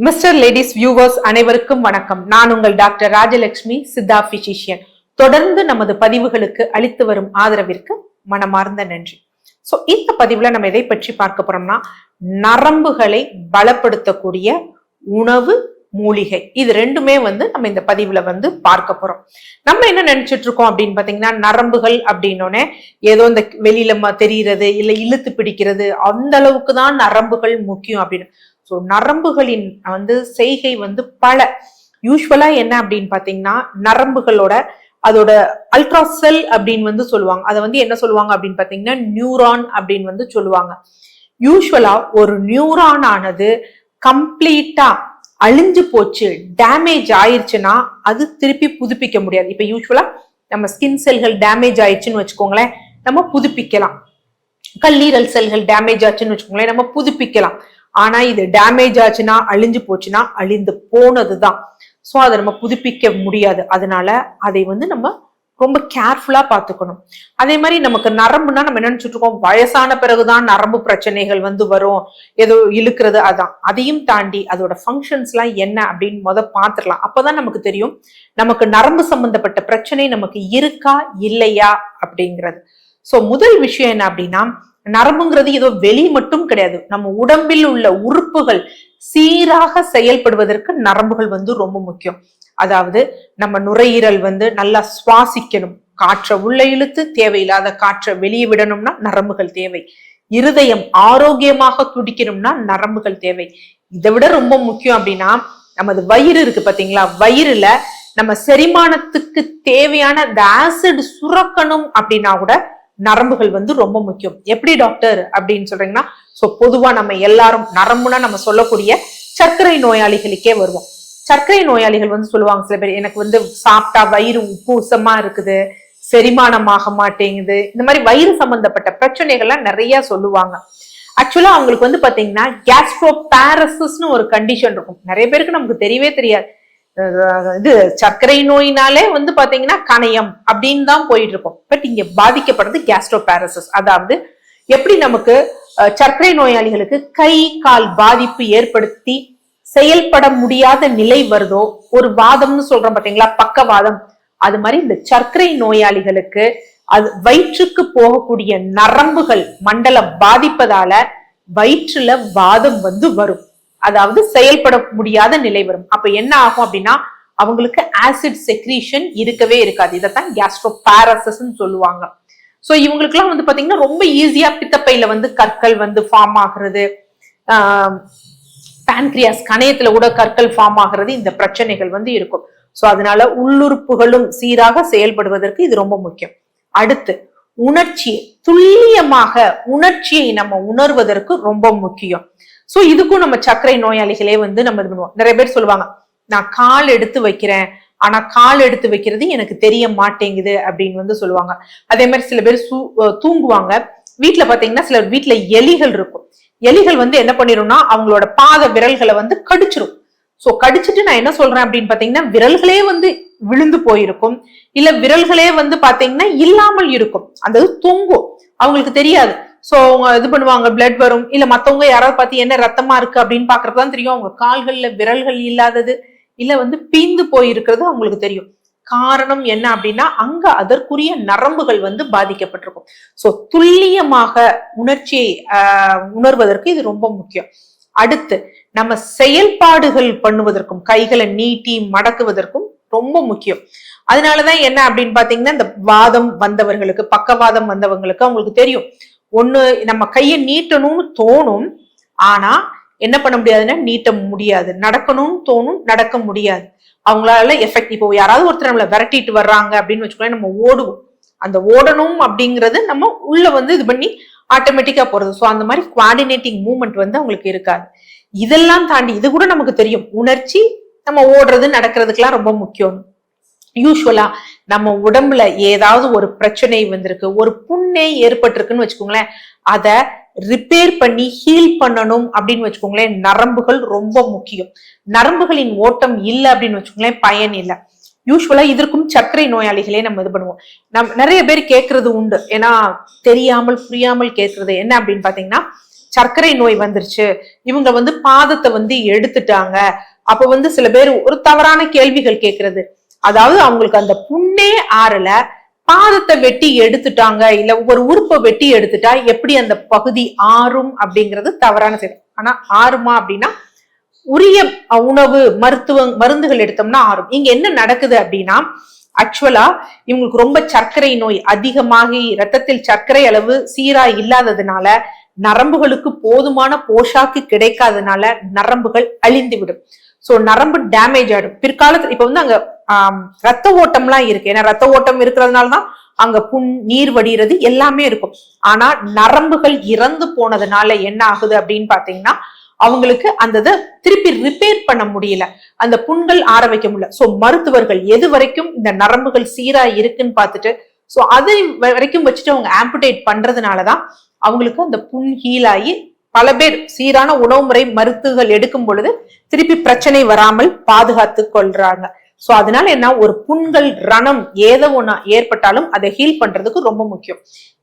Mister ladies viewers அனைவருக்கும் வணக்கம். நான் உங்கள் டாக்டர் ராஜலட்சுமி சித்தா பிசிஷியன். தொடர்ந்து நமது பதிவுகளுக்கு அளித்து வரும் ஆதரவிற்கு மனமார்ந்த நன்றி. சோ இந்த பதிவுல நம்ம எதை பற்றி பார்க்க போறோம்னா, நரம்புகளை பலப்படுத்தக்கூடிய உணவு மூலிகை. இது ரெண்டுமே நம்ம இந்த பதிவுல பார்க்க போறோம். நம்ம என்ன நினைச்சிட்டு இருக்கோம் அப்படின்னு பாத்தீங்கன்னா, நரம்புகள் அப்படின்னோடனே ஏதோ இந்த வெளியில தெரிகிறது இல்ல இழுத்து பிடிக்கிறது அந்த அளவுக்கு தான் நரம்புகள் முக்கியம் அப்படின்னு. ஸோ நரம்புகளின் செய்கை பல. யூஸ்வலா என்ன அப்படின்னு பாத்தீங்கன்னா, நரம்புகளோட அதோட அல்ட்ராசெல் அப்படின்னு சொல்லுவாங்க. அதை என்ன சொல்லுவாங்க அப்படின்னு பாத்தீங்கன்னா, நியூரான் அப்படின்னு சொல்லுவாங்க. யூஸ்வலா ஒரு நியூரான் ஆனது கம்ப்ளீட்டா அழிஞ்சு போச்சு, டேமேஜ் ஆயிடுச்சுன்னா அது திருப்பி புதுப்பிக்க முடியாது. இப்ப யூஸ்வலா நம்ம ஸ்கின் செல்கள் டேமேஜ் ஆயிடுச்சுன்னு வச்சுக்கோங்களேன், நம்ம புதுப்பிக்கலாம். கல்லீரல் செல்கள் டேமேஜ் ஆச்சுன்னு வச்சுக்கோங்களேன், நம்ம புதுப்பிக்கலாம். ஆனா இது டேமேஜ் ஆச்சுன்னா, அழிஞ்சு போச்சுன்னா அழிந்து போனதுதான். சோ அதை நம்ம புதுப்பிக்க முடியாது. அதனால அதை நம்ம ரொம்ப கேர்ஃபுல்லா பாத்துக்கணும். அதே மாதிரி நமக்கு நரம்புனா நம்ம என்ன நினைச்சிட்டு இருக்கோம், வயசான பிறகுதான் நரம்பு பிரச்சனைகள் வரும், ஏதோ இழுக்கிறது. அதான். அதையும் தாண்டி அதோட ஃபங்க்ஷன்ஸ் எல்லாம் என்ன அப்படின்னு பாத்துடலாம். அப்பதான் நமக்கு தெரியும் நமக்கு நரம்பு சம்பந்தப்பட்ட பிரச்சனை நமக்கு இருக்கா இல்லையா அப்படிங்கிறது. சோ முதல் விஷயம் என்ன அப்படின்னா, நரம்புங்கிறது ஏதோ வெளி மட்டும் கிடையாது. நம்ம உடம்பில் உள்ள உறுப்புகள் சீராக செயல்படுவதற்கு நரம்புகள் ரொம்ப முக்கியம். அதாவது நம்ம நுரையீரல் நல்லா சுவாசிக்கணும், காற்றை உள்ள இழுத்து தேவையில்லாத காற்றை வெளியே விடணும்னா நரம்புகள் தேவை. இருதயம் ஆரோக்கியமாக துடிக்கணும்னா நரம்புகள் தேவை. இதை விட ரொம்ப முக்கியம் அப்படின்னா, நமது வயிறு இருக்கு பாத்தீங்களா, வயிறுல நம்ம செரிமானத்துக்கு தேவையான ஆசிட் சுரக்கணும் அப்படின்னா கூட நரம்புகள் ரொம்ப முக்கியம். எப்படி டாக்டர் அப்படின்னு சொல்றீங்கன்னா, சோ பொதுவா நம்ம எல்லாரும் நரம்புனா நம்ம சொல்லக்கூடிய சர்க்கரை நோயாளிகளுக்கே வருவோம். சர்க்கரை நோயாளிகள் சொல்லுவாங்க சில பேர், எனக்கு சாப்பிட்டா வயிறு உப்புசமா இருக்குது, செரிமானமாக மாட்டேங்குது, இந்த மாதிரி வயிறு சம்பந்தப்பட்ட பிரச்சனைகள்லாம் நிறைய சொல்லுவாங்க. ஆக்சுவலா அவங்களுக்கு பாத்தீங்கன்னா கேஸ்ட்ரோபாரசிஸ்னு ஒரு கண்டிஷன் இருக்கும். நிறைய பேருக்கு நமக்கு தெரியவே தெரியாது. இது சர்க்கரை நோயினாலே பாத்தீங்கன்னா கணையம் அப்படின்னு தான் போயிட்டு இருக்கும். பட் இங்க பாதிக்கப்படுறது கேஸ்ட்ரோபாரசிஸ். அதாவது எப்படி நமக்கு சர்க்கரை நோயாளிகளுக்கு கை கால் பாதிப்பு ஏற்படுத்தி செயல்பட முடியாத நிலை வருதோ, ஒரு வாதம்னு சொல்றோம் பாத்தீங்களா, பக்கவாதம், அது மாதிரி இந்த சர்க்கரை நோயாளிகளுக்கு அது வயிற்றுக்கு போகக்கூடிய நரம்புகள் மண்டலம் பாதிப்பதால வயிற்றுல வாதம் வரும். அதாவது செயல்பட முடியாத நிலை வரும். அப்ப என்ன ஆகும் அப்படின்னா, அவங்களுக்கு ஆசிட் செக்ரீஷன் இருக்கவே இருக்காது. இதைத்தான் கேஸ்ட்ரோபாரசிஸ் சொல்லுவாங்க. சோ இவங்களுக்கு எல்லாம் பாத்தீங்கன்னா ரொம்ப ஈஸியா பித்தப்பையில கற்கள் ஃபார்ம் ஆகுறது, பான்கிரியாஸ் கணையத்துல கூட கற்கள் ஃபார்ம் ஆகுறது, இந்த பிரச்சனைகள் இருக்கும். சோ அதனால உள்ளுறுப்புகளும் சீராக செயல்படுவதற்கு இது ரொம்ப முக்கியம். அடுத்து உணர்ச்சியை துல்லியமாக உணர்ச்சியை நம்ம உணர்வதற்கு ரொம்ப முக்கியம். சோ இதுக்கும் நம்ம சர்க்கரை நோயாளிகளே நம்ம இது பண்ணுவோம். நிறைய பேர் சொல்லுவாங்க, நான் கால் எடுத்து வைக்கிறேன், ஆனா கால் எடுத்து வைக்கிறது எனக்கு தெரிய மாட்டேங்குது அப்படின்னு சொல்லுவாங்க. அதே மாதிரி சில பேர் தூங்குவாங்க. வீட்டுல பாத்தீங்கன்னா சில வீட்டுல எலிகள் இருக்கும். எலிகள் என்ன பண்ணிடும்னா அவங்களோட பாத விரல்களை கடிச்சிரும். சோ கடிச்சிட்டு நான் என்ன சொல்றேன் அப்படின்னு பாத்தீங்கன்னா, விரல்களே விழுந்து போயிருக்கும், இல்ல விரல்களே பாத்தீங்கன்னா இல்லாமல் இருக்கும். அந்த தூங்கும், அவங்களுக்கு தெரியாது. சோ அவங்க இது பண்ணுவாங்க, பிளட் வரும், இல்ல மத்தவங்க யாராவது பார்த்து என்ன ரத்தமா இருக்கு அப்படின்னு பாக்குறதுதான் தெரியும். அவங்க கால்கள்ல விரல்கள் இல்லாதது இல்ல பீந்து போயிருக்கிறது அவங்களுக்கு தெரியும். காரணம் என்ன அப்படின்னா, அங்க அதற்குரிய நரம்புகள் பாதிக்கப்பட்டிருக்கும். சோ துல்லியமாக உணர்ச்சியை உணர்வதற்கு இது ரொம்ப முக்கியம். அடுத்து நம்ம செயல்பாடுகள் பண்ணுவதற்கும் கைகளை நீட்டி மடக்குவதற்கும் ரொம்ப முக்கியம். அதனாலதான் என்ன அப்படின்னு பாத்தீங்கன்னா, இந்த வாதம் வந்தவர்களுக்கு, பக்கவாதம் வந்தவங்களுக்கு அவங்களுக்கு தெரியும், ஒண்ணு நம்ம கையை நீட்டணும்னு தோணும், ஆனா என்ன பண்ண முடியாதுன்னா நீட்ட முடியாது. நடக்கணும்னு தோணும், நடக்க முடியாது. அவங்களால எஃபெக்ட். இப்போ யாராவது ஒருத்தர் நம்மள விரட்டிட்டு வர்றாங்க அப்படின்னு வச்சுக்கோங்க, நம்ம ஓடுவோம். அந்த ஓடணும் அப்படிங்கிறது நம்ம உள்ள இது பண்ணி ஆட்டோமேட்டிக்கா போறது. சோ அந்த மாதிரி குவார்டினேட்டிங் மூவ்மெண்ட் அவங்களுக்கு இருக்காது. இதெல்லாம் தாண்டி இது கூட நமக்கு தெரியும், உணர்ச்சி நம்ம ஓடுறது நடக்கிறதுக்கெல்லாம் ரொம்ப முக்கியம். யூஸ்வலா நம்ம உடம்புல ஏதாவது ஒரு பிரச்சனை வந்திருக்கு, ஒரு புண்ணே ஏற்பட்டிருக்குன்னு வச்சுக்கோங்களேன், அத ரிப்பேர் பண்ணி ஹீல் பண்ணணும் அப்படின்னு வச்சுக்கோங்களேன், நரம்புகள் ரொம்ப முக்கியம். நரம்புகளின் ஓட்டம் இல்லை அப்படின்னு வச்சுக்கோங்களேன், பயன் இல்லை. யூஸ்வலா இதற்கும் சர்க்கரை நோயாளிகளே நம்ம இது பண்ணுவோம். நிறைய பேர் கேட்கறது உண்டு, ஏன்னா தெரியாமல் புரியாமல் கேட்கறது என்ன அப்படின்னு பாத்தீங்கன்னா, சர்க்கரை நோய் வந்துருச்சு, இவங்க வந்து பாதத்தை வந்து எடுத்துட்டாங்க. அப்ப வந்து சில பேர் ஒரு தவறான கேள்விகள் கேட்கறது, அதாவது அவங்களுக்கு அந்த புண்ணே ஆறல, பாதத்தை வெட்டி எடுத்துட்டாங்க, இல்ல ஒரு உறுப்பை வெட்டி எடுத்துட்டா எப்படி அந்த பகுதி ஆறும் அப்படிங்கிறது தவறான செய்தி. ஆனா ஆறுமா அப்படின்னா உரிய உணவு மருந்துகள் எடுத்தோம்னா ஆறும். இங்க என்ன நடக்குது அப்படின்னா, ஆக்சுவலா இவங்களுக்கு ரொம்ப சர்க்கரை நோய் அதிகமாகி ரத்தத்தில் சர்க்கரை அளவு சீரா இல்லாததுனால, நரம்புகளுக்கு போதுமான போஷாக்கு கிடைக்காதனால நரம்புகள் அழிந்து விடும். சோ நரம்பு டேமேஜ் ஆயிடும் பிற்காலத்துல. இப்ப வந்து அங்க ரத்த ஓட்டம்லாம் இருக்கு, ஏன்னா ரத்த ஓட்டம் இருக்கிறதுனாலதான் அங்க புண், நீர் வடிகிறது எல்லாமே இருக்கும். ஆனா நரம்புகள் இறந்து போனதுனால என்ன ஆகுது அப்படின்னு பாத்தீங்கன்னா, அவங்களுக்கு அந்த திருப்பி ரிப்பேர் பண்ண முடியல, அந்த புண்கள் ஆற வைக்க முடியல. சோ மருத்துவர்கள் எது வரைக்கும் இந்த நரம்புகள் சீரா இருக்குன்னு பார்த்துட்டு, சோ அது வரைக்கும் வச்சுட்டு அவங்க ஆம்புடேட் பண்றதுனாலதான் அவங்களுக்கு அந்த புண் ஹீல் ஆகி பல பேர் சீரான உணவு முறை மருத்துவர்கள் எடுக்கும் பொழுது திருப்பி பிரச்சனை வராமல் பாதுகாத்து கொள்றாங்க. சோ அதனால என்ன, ஒரு புண்கள் ரணம் ஏதோ ஒண்ணு ஏற்பட்டாலும் அதை ஹீல் பண்றதுக்கு ரொம்ப முக்கியம்.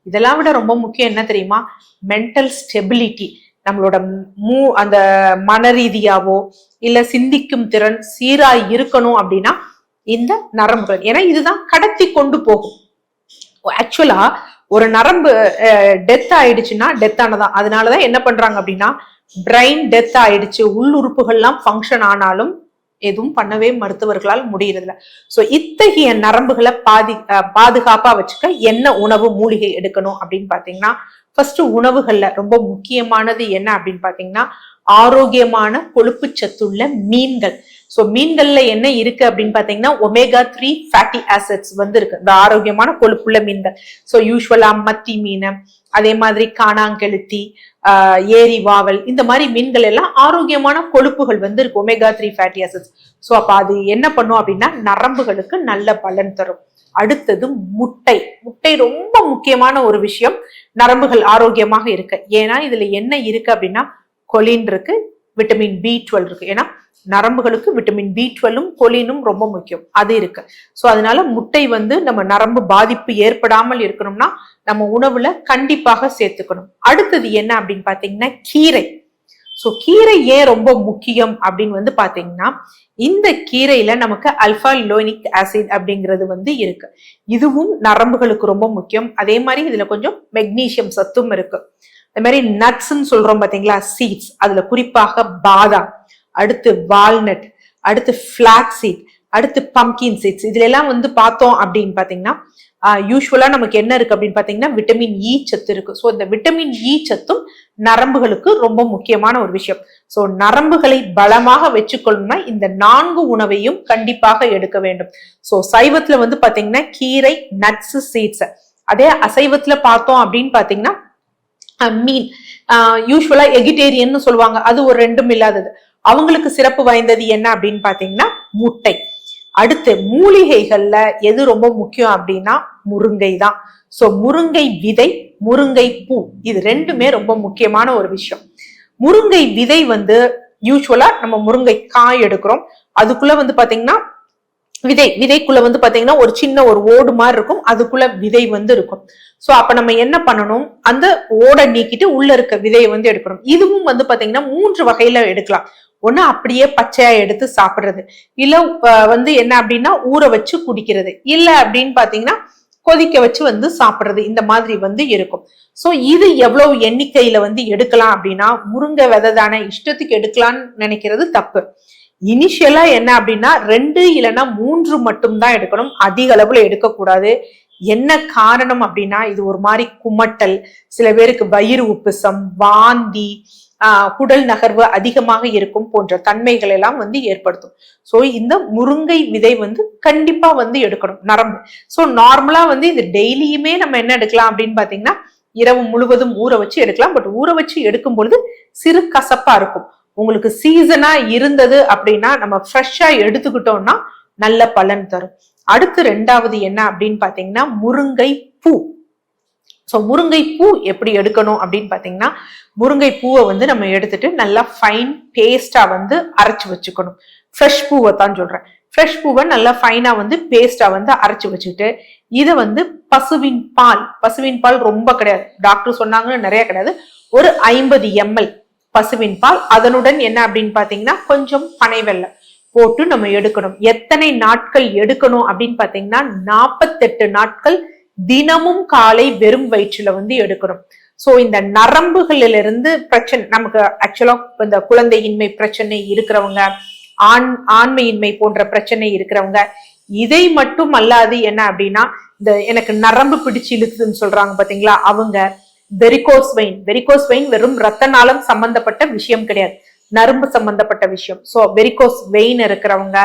இதெல்லாம் விட ரொம்ப முக்கியம் என்ன தெரியுமா, மென்டல் ஸ்டெபிலிட்டி. நம்மளோட அந்த மன ரீதியாவோ இல்ல சிந்திக்கும் திறன் சீரா இருக்கணும் அப்படின்னா இந்த நரம்புகள், ஏன்னா இதுதான் கடத்தி கொண்டு போகும். ஆக்சுவலா ஒரு நரம்பு டெத் ஆயிடுச்சுன்னா டெத் ஆனதான். அதனாலதான் என்ன பண்றாங்க அப்படின்னா, பிரெயின் டெத் ஆயிடுச்சு, உள்ளுறுப்புகள்லாம் ஃபங்க்ஷன் ஆனாலும் எதுவும் பண்ணவே மருத்துவர்களால் முடியறதில்ல. சோ இத்தகைய நரம்புகளை பாதுகாப்பா வச்சுக்க என்ன உணவு மூலிகை எடுக்கணும் அப்படின்னு பாத்தீங்கன்னா, ஃபர்ஸ்ட் உணவுகள்ல ரொம்ப முக்கியமானது என்ன அப்படின்னு பாத்தீங்கன்னா, ஆரோக்கியமான கொழுப்பு சத்துள்ள மீன்கள். சோ மீன்கள்ல என்ன இருக்கு அப்படின்னு பாத்தீங்கன்னா, ஒமேகா 3 ஃபேட்டி ஆசிட்ஸ் வந்து இருக்கு, இந்த ஆரோக்கியமான கொழுப்புள்ள மீன்கள். சோ யூஸ்வலா மத்தி மீன், அதே மாதிரி காணாங்கெழுத்தி, ஏரி வாவல், இந்த மாதிரி மீன்கள் எல்லாம் ஆரோக்கியமான கொழுப்புகள் வந்து இருக்கு, ஒமேகா 3 ஃபேட்டி ஆசிட்ஸ். சோ அப்ப அது என்ன பண்ணும் அப்படின்னா நரம்புகளுக்கு நல்ல பலன் தரும். அடுத்தது முட்டை. முட்டை ரொம்ப முக்கியமான ஒரு விஷயம் நரம்புகள் ஆரோக்கியமாக இருக்கு. ஏன்னா இதுல என்ன இருக்கு அப்படின்னா, கொலின் இருக்கு, விட்டமின் B12 இருக்கு. ஏன்னா நரம்புகளுக்கு விட்டமின் B12ம் கொலினும் ரொம்ப முக்கியம், அது இருக்கு. சோ அதனால முட்டை வந்து நம்ம நரம்பு பாதிப்பு ஏற்படாமல் இருக்கணும்னா நம்ம உணவுல கண்டிப்பாக சேர்த்துக்கணும். அடுத்தது என்ன அப்படின்னு பாத்தீங்கன்னா கீரை. சோ கீரை ஏன் ரொம்ப முக்கியம் அப்படின்னு வந்து பாத்தீங்கன்னா, இந்த கீரையில நமக்கு அல்பா லினோலிக் ஆசிட் அப்படிங்கிறது வந்து இருக்கு, இதுவும் நரம்புகளுக்கு ரொம்ப முக்கியம். அதே மாதிரி இதுல கொஞ்சம் மெக்னீசியம் சத்தும் இருக்கு. அதே மாதிரி நட்ஸ்ன்னு சொல்றோம் பாத்தீங்களா, சீட்ஸ், அதுல குறிப்பாக பாதாம், அடுத்து வால்நட், அடுத்து பிளாக்ஸ் சீட், அடுத்து பம்கின் சீட்ஸ், இதுல எல்லாம் வந்து பார்த்தோம் அப்படின்னு பாத்தீங்கன்னா யூஸ்வலா நமக்கு என்ன இருக்கு அப்படின்னு பாத்தீங்கன்னா விட்டமின் இ சத்து இருக்கு. சோ இந்த விட்டமின் இ சத்தும் நரம்புகளுக்கு ரொம்ப முக்கியமான ஒரு விஷயம். சோ நரம்புகளை பலமாக வச்சுக்கொள்ளணும்னா இந்த 4 உணவையும் கண்டிப்பாக எடுக்க வேண்டும். சோ சைவத்துல வந்து பாத்தீங்கன்னா கீரை, நட்ஸ், சீட்ஸ். அதே அசைவத்துல பார்த்தோம் அப்படின்னு பாத்தீங்கன்னா மீன், யூஸ்வலா எகிடேரியன் சொல்லுவாங்க, அது ஒரு 2ம் இல்லாதது. அவங்களுக்கு சிறப்பு வாய்ந்தது என்ன அப்படின்னு பாத்தீங்கன்னா முட்டை. அடுத்து மூலிகைகள்ல எது ரொம்ப முக்கியம் அப்படின்னா முருங்கை தான். சோ முருங்கை விதை, முருங்கை பூ, இது 2மே ரொம்ப முக்கியமான ஒரு விஷயம். முருங்கை விதை வந்து யூஸ்வலா நம்ம முருங்கை காய் எடுக்கிறோம், அதுக்குள்ள வந்து பாத்தீங்கன்னா விதைக்குள்ள வந்து பாத்தீங்கன்னா ஒரு சின்ன ஒரு ஓடு மாதிரி இருக்கும், அதுக்குள்ள விதை வந்து இருக்கும். சோ அப்ப நம்ம என்ன பண்ணணும், அந்த ஓடை நீக்கிட்டு உள்ள இருக்க விதையை வந்து எடுக்கணும். இதுவும் வந்து பாத்தீங்கன்னா 3 வகையில எடுக்கலாம். ஒண்ணு அப்படியே பச்சையா எடுத்து சாப்பிடுறது, இல்ல வந்து என்ன அப்படின்னா ஊற வச்சு குடிக்கிறது, இல்ல அப்படின்னு பாத்தீங்கன்னா கொதிக்க வச்சு வந்து சாப்பிடுறது, இந்த மாதிரி வந்து இருக்கும். சோ இது எவ்வளவு எண்ணிக்கையில வந்து எடுக்கலாம் அப்படின்னா, முருங்கை விதை தானே இஷ்டத்துக்கு எடுக்கலாம்னு நினைக்கிறது தப்பு. இனிஷியலா என்ன அப்படின்னா 2 இல்லைன்னா 3 மட்டும் தான் எடுக்கணும், அதிக அளவுல எடுக்கக்கூடாது. என்ன காரணம் அப்படின்னா இது ஒரு மாதிரி குமட்டல், சில பேருக்கு வயிறு உப்புசம், வாந்தி, குடல் நகர்வு அதிகமாக இருக்கும் போன்ற தன்மைகள் எல்லாம் வந்து ஏற்படுத்தும். சோ இந்த முருங்கை விதை வந்து கண்டிப்பா வந்து எடுக்கணும் நரம்பு. சோ நார்மலா வந்து இது டெய்லியுமே நம்ம என்ன எடுக்கலாம் அப்படின்னு பாத்தீங்கன்னா இரவு முழுவதும் ஊற வச்சு எடுக்கலாம். பட் ஊற வச்சு எடுக்கும் பொழுது சிறு கசப்பா இருக்கும். உங்களுக்கு சீசனா இருந்தது அப்படின்னா நம்ம ஃப்ரெஷ்ஷா எடுத்துக்கிட்டோம்னா நல்ல பலன் தரும். அடுத்து 2வது என்ன அப்படின்னு பாத்தீங்கன்னா முருங்கை பூ. சோ முருங்கை பூ எப்படி எடுக்கணும் அப்படின்னு பாத்தீங்கன்னா, முருங்கை பூவை வந்து நம்ம எடுத்துட்டு நல்லா ஃபைன் பேஸ்டா வந்து அரைச்சு வச்சுக்கணும். ஃப்ரெஷ் பூவை தான் சொல்றேன். ஃப்ரெஷ் பூவை நல்லா ஃபைனா வந்து பேஸ்டா வந்து அரைச்சு வச்சுக்கிட்டு இதை வந்து பசுவின் பால் ரொம்ப கிடையாது, டாக்டர் சொன்னாங்கன்னு நிறைய கிடையாது, ஒரு 50 ml பசுவின் பால், அதனுடன் என்ன அப்படின்னு பாத்தீங்கன்னா கொஞ்சம் பனை வெல்லம் போட்டு நம்ம எடுக்கணும். எத்தனை நாட்கள் எடுக்கணும் அப்படின்னு பாத்தீங்கன்னா 48 நாட்கள் தினமும் காலை வெறும் வயிற்றுல வந்து எடுக்கணும். சோ இந்த நரம்புகளில இருந்து பிரச்சனை நமக்கு ஆக்சுவலா இந்த குழந்தையின்மை பிரச்சனை இருக்கிறவங்க, ஆண்மையின்மை போன்ற பிரச்சனை இருக்கிறவங்க, இதை மட்டும் அல்லாது என்ன அப்படின்னா இந்த எனக்கு நரம்பு பிடிச்சு இழுக்குதுன்னு சொல்றாங்க பாத்தீங்களா, அவங்க வெரிகோஸ் வெயின் வெறும் ரத்த நாளம் சம்பந்தப்பட்ட விஷயம் கிடையாது, நரம்பு சம்பந்தப்பட்ட விஷயம். சோ வெரிகோஸ் வெயின் இருக்கிறவங்க,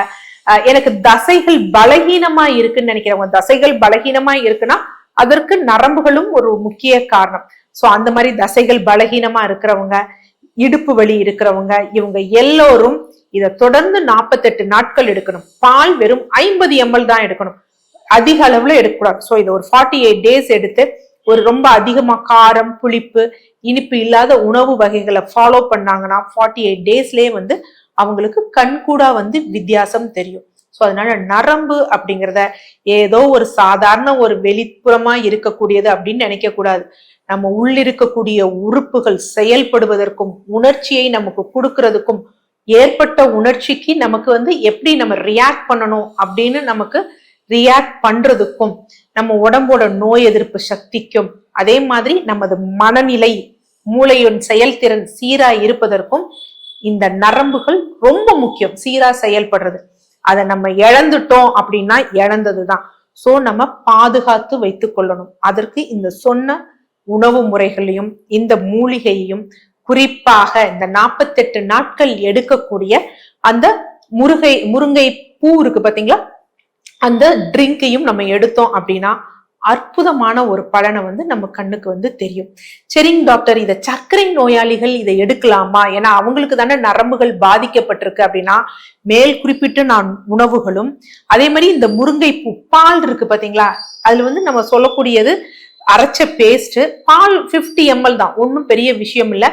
எனக்கு தசைகள் பலகீனமா இருக்குன்னு நினைக்கிறவங்க, தசைகள் பலகீனமா இருக்குன்னா அதற்கு நரம்புகளும் ஒரு முக்கிய காரணம். சோ அந்த மாதிரி தசைகள் பலகீனமா இருக்கிறவங்க, இடுப்பு வலி இருக்கிறவங்க, இவங்க எல்லோரும் இதை தொடர்ந்து 48 நாட்கள் எடுக்கணும். பால் வெறும் 50 ml தான் எடுக்கணும், அதிக அளவுல எடுக்கக்கூடாது. சோ இதை ஒரு 48 days எடுத்து ஒரு ரொம்ப அதிகமா காரம், புளிப்பு, இனிப்பு இல்லாத உணவு வகைகளை ஃபாலோ பண்ணாங்கன்னா 48 daysலயே வந்து அவங்களுக்கு கண்கூடா வந்து வித்தியாசம் தெரியும். சோ அதனால நரம்பு அப்படிங்கிறத ஏதோ ஒரு சாதாரண ஒரு வெளிப்புறமா இருக்கக்கூடியது அப்படின்னு நினைக்க கூடாது. நம்ம உள்ளிருக்கக்கூடிய உறுப்புகள் செயல்படுவதற்கும் உணர்ச்சியை நமக்கு கொடுக்கறதுக்கும், ஏற்பட்ட உணர்ச்சிக்கு நமக்கு வந்து எப்படி நம்ம ரியாக்ட் பண்ணணும் அப்படின்னு நமக்கு ரியாக்ட் பண்றதுக்கும், நம்ம உடம்போட நோய் எதிர்ப்பு சக்திக்கும், அதே மாதிரி நமது மனநிலை, மூளையின் செயல்திறன் சீரா இருப்பதற்கும் இந்த நரம்புகள் ரொம்ப முக்கியம், சீரா செயல்படுறது. அதை நம்ம இழந்துட்டோம் அப்படின்னா இழந்ததுதான். சோ நம்ம பாதுகாத்து வைத்துக் கொள்ளணும். அதற்கு இந்த சொன்ன உணவு முறைகளையும் இந்த மூலிகையையும், குறிப்பாக இந்த 48 நாட்கள் எடுக்கக்கூடிய அந்த முருங்கை பூ இருக்கு பாத்தீங்களா, அந்த ட்ரிங்கையும் நம்ம எடுத்தோம் அப்படின்னா அற்புதமான ஒரு பலனை வந்து நம்ம கண்ணுக்கு வந்து தெரியும். சரிங்க டாக்டர், இதை சர்க்கரை நோயாளிகள் இதை எடுக்கலாமா, ஏன்னா அவங்களுக்கு தானே நரம்புகள் பாதிக்கப்பட்டிருக்கு அப்படின்னா மேல் குறிப்பிட்டு நான் உணவுகளும், அதே மாதிரி இந்த முருங்கை பூ பால் இருக்கு பாத்தீங்களா, அதுல வந்து நம்ம சொல்லக்கூடியது அரைச்ச பேஸ்ட், பால் 50 ml தான், ஒன்னும் பெரிய விஷயம் இல்ல.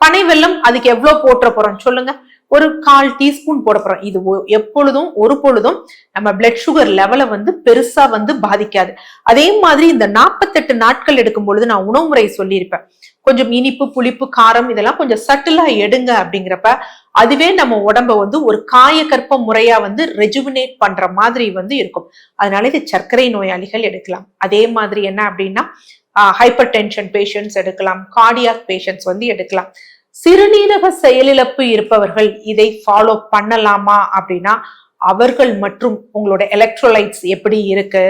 பனை வெல்லம் அதுக்கு எவ்வளவு போட்டுற போறோம் சொல்லுங்க, ஒரு 1/4 டீஸ்பூன் போட போறோம். இது ஒரு பொழுதும் நம்ம பிளட் சுகர் லெவலை வந்து பெருசா வந்து பாதிக்காது. அதே மாதிரி இந்த 48 நாட்கள் எடுக்கும் பொழுது நான் உணவு முறை சொல்லியிருப்பேன், கொஞ்சம் இனிப்பு, புளிப்பு, காரம் இதெல்லாம் கொஞ்சம் சட்டிலா எடுங்க அப்படிங்கிறப்ப அதுவே நம்ம உடம்ப வந்து ஒரு காயக்கற்ப முறையா வந்து ரெஜுவினேட் பண்ற மாதிரி வந்து இருக்கும். அதனால இது சர்க்கரை நோயாளிகள் எடுக்கலாம். அதே மாதிரி என்ன அப்படின்னா ஹைப்பர் டென்ஷன் பேஷண்ட்ஸ் எடுக்கலாம், கார்டியாக் பேஷண்ட்ஸ் வந்து எடுக்கலாம். சிறுநீரக செயலிழப்பு இருப்பவர்கள் இதை ஃபாலோ பண்ணலாமா அப்படின்னா அவர்கள் மற்றும் உங்களோட எலக்ட்ரோலைட்ஸ் எப்படி இருக்கு,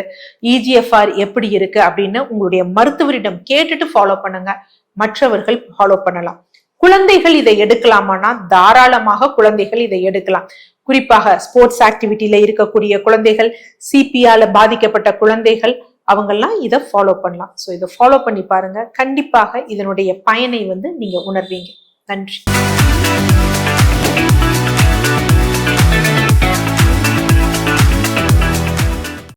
EGFR எப்படி இருக்கு அப்படின்னு உங்களுடைய மருத்துவரிடம் கேட்டுட்டு ஃபாலோ பண்ணுங்க. மற்றவர்கள் ஃபாலோ பண்ணலாம். குழந்தைகள் இதை எடுக்கலாமான்னா தாராளமாக குழந்தைகள் இதை எடுக்கலாம். குறிப்பாக ஸ்போர்ட்ஸ் ஆக்டிவிட்டியில இருக்கக்கூடிய குழந்தைகள், CPயால பாதிக்கப்பட்ட குழந்தைகள், அவங்கெல்லாம் இதை ஃபாலோ பண்ணலாம். ஸோ இதை ஃபாலோ பண்ணி பாருங்க, கண்டிப்பாக இதனுடைய பயனை வந்து நீங்க உணர்வீங்க. நன்றி.